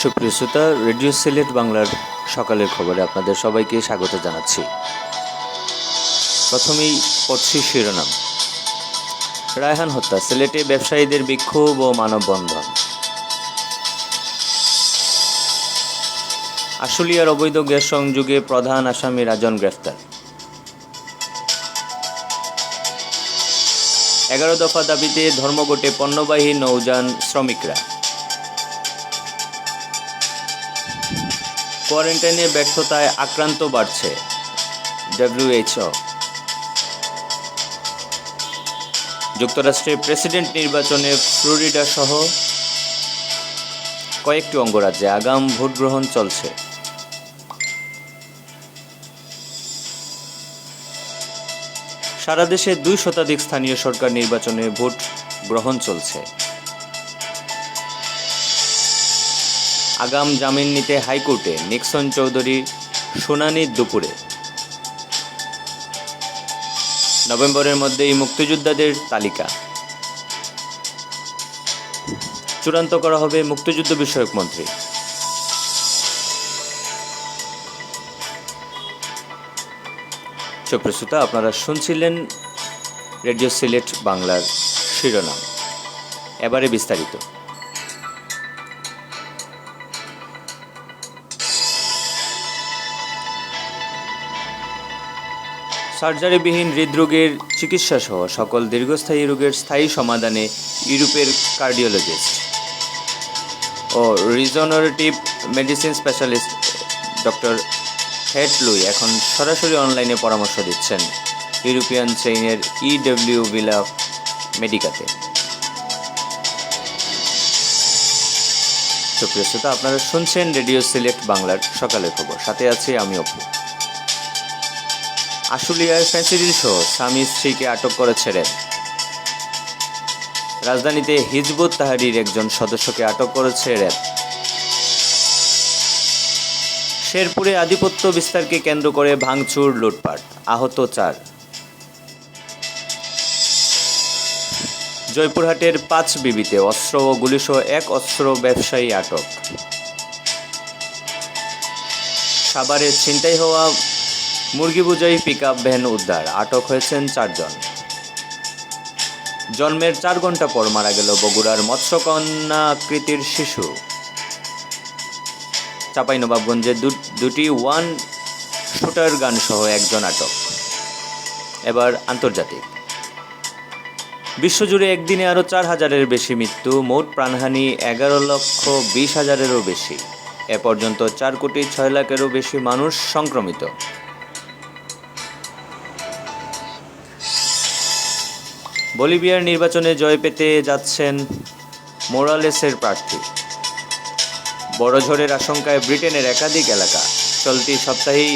সুপ্রিয় শ্রোতা, রেডিও সিলেট বাংলার সকালের খবরে আপনাদের সবাইকে স্বাগত জানাচ্ছি। প্রথমেই পড়ছি শিরোনাম। রায়হান হত্যা, সিলেটে ব্যবসায়ীদের বিক্ষোভ ও মানববন্ধন। আশুলিয়ার অবৈধ গ্যাস সংযোগে প্রধান আসামি রাজন গ্রেফতার। 11 দফা দাবিতে ধর্মঘটে পণ্যবাহী নৌযান শ্রমিকরা। কোয়ারেন্টাইনে ব্যর্থতায় আক্রান্ত বাড়ছে, WHO। যুক্তরাষ্ট্রে প্রেসিডেন্ট নির্বাচনে ফ্লোরিডা সহ কয়েকটি অঙ্গরাজ্যে আগাম ভোট গ্রহণ চলছে। সারা দেশে 2 শতাধিক স্থানীয় সরকার নির্বাচনে ভোট গ্রহণ চলছে। আগাম জামিন নিতে হাইকোর্টে নিক্সন চৌধুরী শুনানি দুপুরে। নভেম্বরের মধ্যেই মুক্তিযোদ্ধাদের তালিকা চূড়ান্ত করা হবে মুক্তিযুদ্ধ বিষয়ক মন্ত্রী। সুপ্রিয় শ্রোতা, আপনারা শুনছিলেন রেডিও সিলেট বাংলার শিরোনাম। এবারে বিস্তারিত। সার্জারিবিহীন হৃদরোগের চিকিৎসা সহ সকল দীর্ঘস্থায়ী রোগের স্থায়ী সমাধানে ইউরোপের কার্ডিওলজিস্ট ও রিজনারেটিভ মেডিসিন স্পেশালিস্ট ডক্টর হেট লুই এখন সরাসরি অনলাইনে পরামর্শ দিচ্ছেন ইউরোপিয়ান চেইনের EW ভিলা মেডিকাতে। সুপ্রিয় শ্রোতা, আপনারা শুনছেন রেডিও সিলেট বাংলার সকালের খবর, সাথে আছি আমি অপু। আশুলিয়ায় ফেন্সিডিল সহ স্বামী স্ত্রীকে আটক করেছে র্যাব। রাজধানীতে হিজবুত তাহরীর একজন সদস্যকে আটক করেছে র্যাব। শেরপুরে আধিপত্য বিস্তারকে কেন্দ্র করে ভাঙচুর, লুটপাট, আহত 4। জয়পুরহাটের 5 বিবিতে অস্ত্র ও গুলিসহ 1 অস্ত্র ব্যবসায়ী আটক। সাভারে ছিনতাই হওয়া মুরগি বোঝাই পিকআপ ভ্যান উদ্ধার, আটক হয়েছেন 4 জন। জন্মের 4 ঘন্টা পর মারা গেল বগুড়ার মৎস্যকন্যা আকৃতির শিশু। চাঁপাইনবাবগঞ্জে দুটি ওয়ান শুটার গান সহ 1 জন আটক। এবার আন্তর্জাতিক। বিশ্বজুড়ে একদিনে আরও 4,000-এর বেশি মৃত্যু, মোট প্রাণহানি 11,20,000-এরও বেশি। এ পর্যন্ত 4,06,00,000-এরও বেশি মানুষ সংক্রমিত। বলিভিয়ার নির্বাচনে জয় পেতে যাচ্ছেন মোরালেসের প্রার্থী। বড় ঝড়ের আশঙ্কায় ব্রিটেনের একাধিক এলাকা। চলতি সপ্তাহেই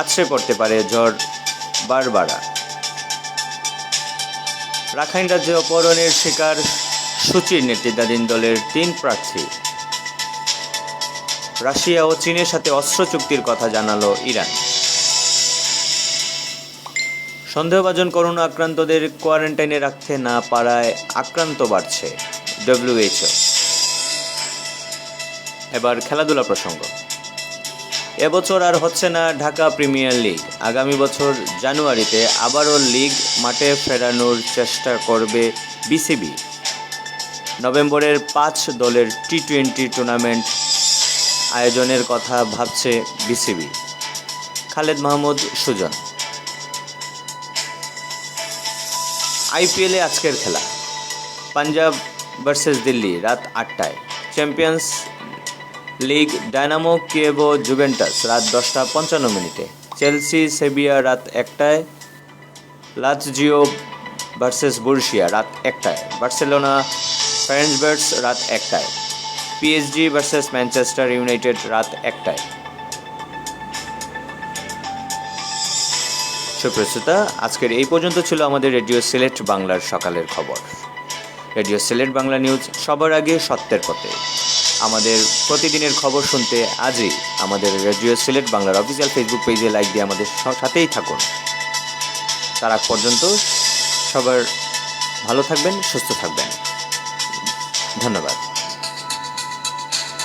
আছড়ে পড়তে পারে ঝড় বারবারা। রাখাইন রাজ্যে অপহরণের শিকার সুচির নেতৃত্বাধীন দলের 3 প্রার্থী। রাশিয়া ও চীনের সাথে অস্ত্র চুক্তির কথা জানালো ইরান। সন্দেহভাজন করোনা আক্রান্তদের কোয়ারেন্টাইনে রাখতে না পারায় আক্রান্ত বাড়ছে, WHO। এবার খেলাধুলা প্রসঙ্গ। এবছর আর হচ্ছে না ঢাকা প্রিমিয়ার লিগ। আগামী বছর জানুয়ারিতে আবারও লিগ মাঠে ফেরানোর চেষ্টা করবে BCB। নভেম্বরের 5 দলের T20 টুর্নামেন্ট আয়োজনের কথা ভাবছে BCB। খালেদ মাহমুদ সুজন। IPL-এ আজকের খেলা। পাঞ্জাব ভার্সেস দিল্লি রাত 8টায়। চ্যাম্পিয়ন্স লিগ ডায়নামো কিয়েভ ও জুভেন্টাস রাত 10:55। চেলসি সেভিয়া রাত 1টায়। লাৎজিও ভার্সেস বরুশিয়া রাত 1টায়। বার্সেলোনা ফেরেনবারোস রাত 1টায়। PSG ভার্সেস ম্যানচেস্টার ইউনাইটেড রাত 1টায়। সুপ্রিয় শ্রোতা, আজকের এই পর্যন্ত ছিল আমাদের রেডিও সিলেট বাংলার সকালের খবর। রেডিও সিলেট বাংলা নিউজ, সবার আগে সত্যের পথে। আমাদের প্রতিদিনের খবর শুনতে আজই আমাদের রেডিও সিলেট বাংলার অফিসিয়াল ফেসবুক পেজে লাইক দিয়ে আমাদের সাথেই থাকুন। তার আগ পর্যন্ত সবার ভালো থাকবেন, সুস্থ থাকবেন। ধন্যবাদ।